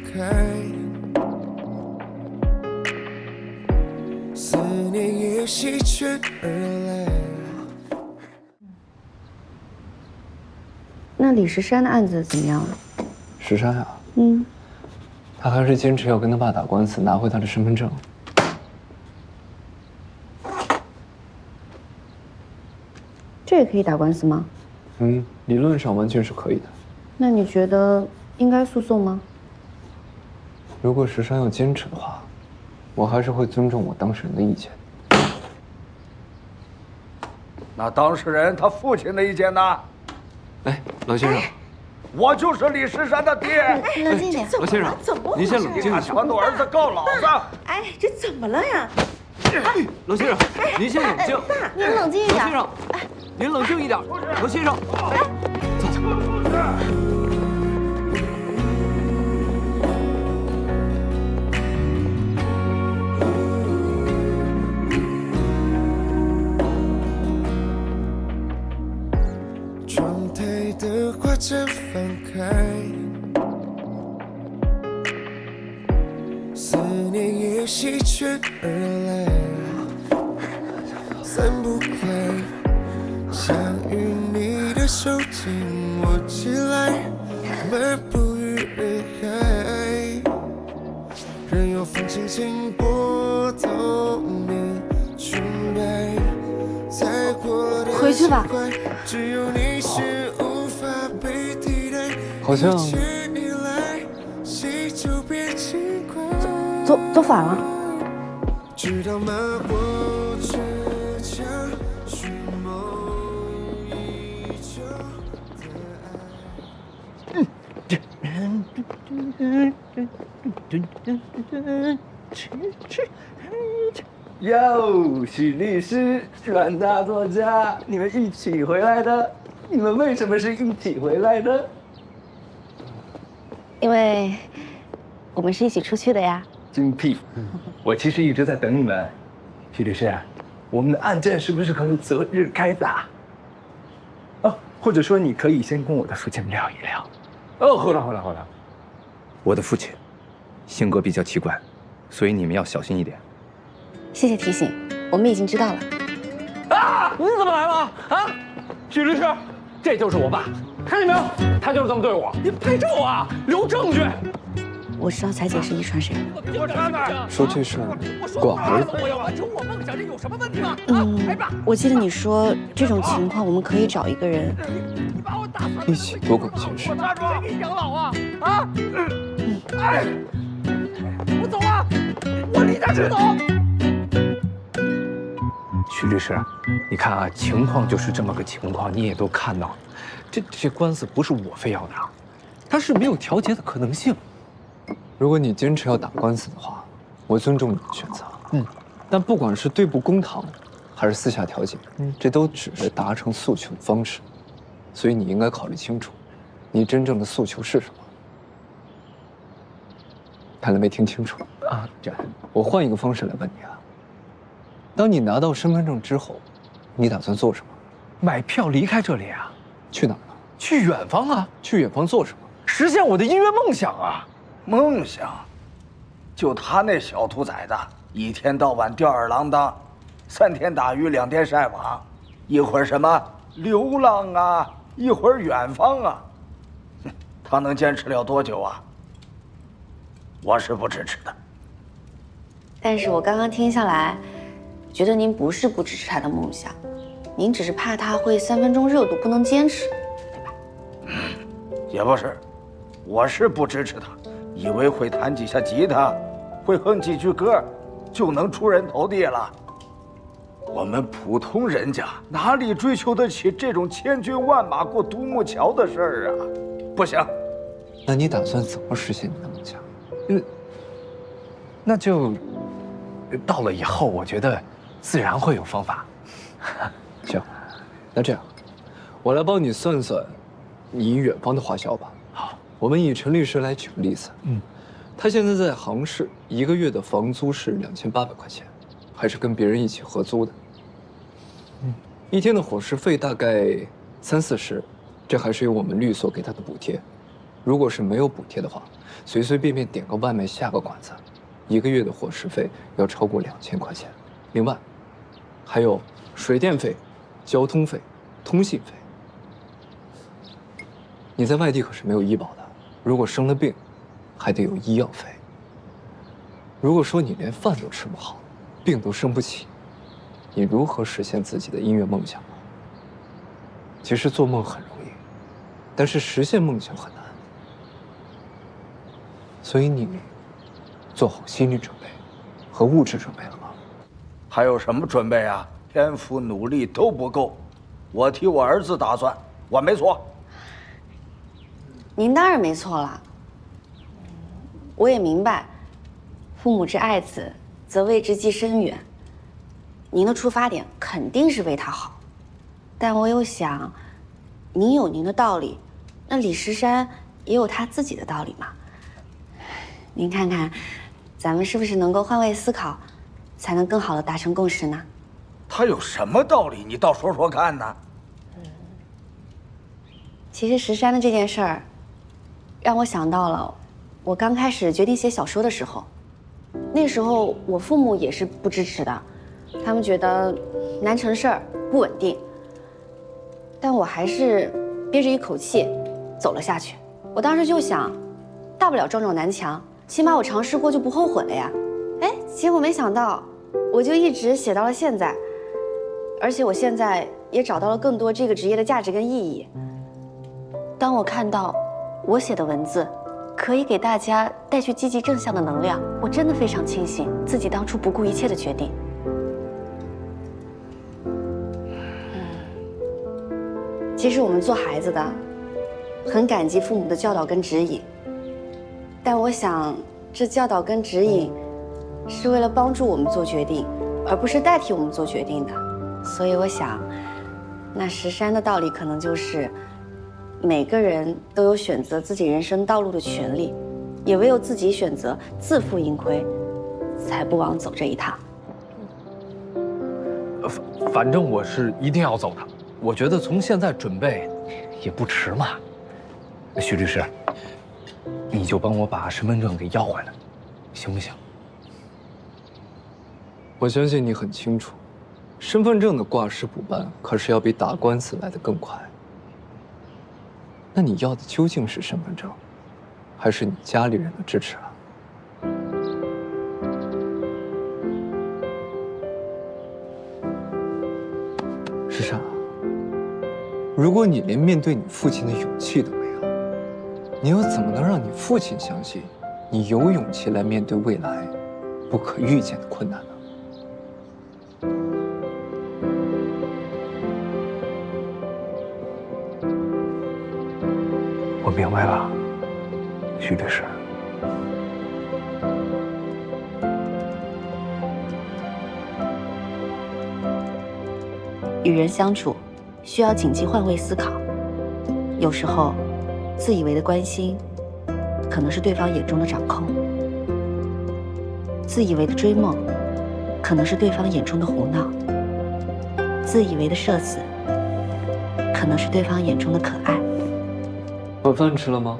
开，思念也席卷而来。那李石山的案子怎么样了？石山啊，他还是坚持要跟他爸打官司，拿回他的身份证。这也可以打官司吗？理论上完全是可以的。那你觉得应该诉讼吗？如果石山要坚持的话，我还是会尊重我当事人的意见。那当事人他父亲的意见呢？哎，老先生，我就是李石山的爹。冷静点，老先生，您先冷静一下。传我儿子告老子。哎，这怎么了呀？老先生，您先冷静。您冷静一点。老先生，您冷静一点。老先生，窗台的花绽放开，思念也席卷而来，散不开，想与你的手紧握起来，漫步于人海，任由风轻轻拨动你裙摆，再过的回去吧。只有你是无法被替代。好像走反了。知道吗？我倔强，寻梦已久的爱。哟，许律师、阮大作家，你们一起回来的？你们为什么是一起回来的？因为我们是一起出去的呀。精辟！我其实一直在等你们。许律师，我们的案件是不是可以择日开打？哦，或者说你可以先跟我的父亲聊一聊。哦，好了好了好了，我的父亲性格比较奇怪，所以你们要小心一点。谢谢提醒，我们已经知道了。啊！你怎么来了？啊！许律师，这就是我爸，看见没有？他就是这么对我。你拍照啊，留证据。我知道彩姐是遗传谁。说这事管儿子。我要完成我梦想，这有什么问题吗？我记得你说这种情况我们可以找一个人你把我打死，一起多管闲事。谁给你养老啊？啊！哎，我走了，我离家出走。徐律师，你看啊，情况就是这么个情况，你也都看到了，这官司不是我非要打，它是没有调解的可能性。如果你坚持要打官司的话，我尊重你的选择。但不管是对簿公堂，还是私下调解，这都只是达成诉求的方式，所以你应该考虑清楚，你真正的诉求是什么。看来没听清楚啊！我换一个方式来问你啊。当你拿到身份证之后，你打算做什么？买票离开这里啊？去哪儿呢？去远方啊！去远方做什么？实现我的音乐梦想啊！梦想？就他那小兔崽子，一天到晚吊儿郎当，3天打鱼2天晒网，一会儿什么流浪啊，一会儿远方啊，他能坚持了多久啊？我是不支持的。但是我刚刚听下来，觉得您不是不支持他的梦想，您只是怕他会3分钟热度，不能坚持，对吧？也不是，我是不支持他，以为会弹几下吉他，会哼几句歌，就能出人头地了。我们普通人家哪里追求得起这种千军万马过独木桥的事儿啊？不行。那你打算怎么实现你的梦想？那就到了以后，我觉得自然会有方法。行，那这样，我来帮你算算你远方的花销吧。好，我们以陈律师来举个例子。他现在在杭市1个月的房租是2800块钱，还是跟别人一起合租的。一天的伙食费大概30-40，这还是有我们律所给他的补贴。如果是没有补贴的话，随随便便点个外卖下个馆子，1个月的伙食费要超过2000块钱，另外还有水电费、交通费、通信费。你在外地可是没有医保的，如果生了病，还得有医药费。如果说你连饭都吃不好，病都生不起，你如何实现自己的音乐梦想呢？其实做梦很容易，但是实现梦想很难。所以你做好心理准备和物质准备了吗？还有什么准备啊？天赋努力都不够，我替我儿子打算，我没错。您当然没错了。我也明白，父母之爱子，则为之计深远。您的出发点肯定是为他好，但我又想，您有您的道理，那李石山也有他自己的道理嘛。您看看，咱们是不是能够换位思考，才能更好的达成共识呢？他有什么道理？你倒说说看呢？其实石山的这件事儿，让我想到了我刚开始决定写小说的时候。那时候我父母也是不支持的，他们觉得难成事儿，不稳定。但我还是憋着一口气走了下去。我当时就想，大不了撞撞南墙，起码我尝试过就不后悔了呀。哎，结果没想到，我就一直写到了现在，而且我现在也找到了更多这个职业的价值跟意义。当我看到我写的文字可以给大家带去积极正向的能量，我真的非常庆幸自己当初不顾一切的决定。其实我们做孩子的，很感激父母的教导跟指引，但我想这教导跟指引是为了帮助我们做决定，而不是代替我们做决定的。所以我想，那石山的道理可能就是每个人都有选择自己人生道路的权利，也唯有自己选择自负盈亏，才不枉走这一趟。反正我是一定要走的。我觉得从现在准备也不迟嘛。徐律师，你就帮我把身份证给要回来，行不行？我相信你很清楚，身份证的挂失补办可是要比打官司来得更快。那你要的究竟是身份证，还是你家里人的支持啊？石山，如果你连面对你父亲的勇气都没有，你又怎么能让你父亲相信你有勇气来面对未来不可预见的困难呢？我明白了，徐律师。与人相处，需要谨记换位思考。有时候，自以为的关心，可能是对方眼中的掌控；自以为的追梦，可能是对方眼中的胡闹；自以为的社死，可能是对方眼中的可爱。晚饭吃了吗？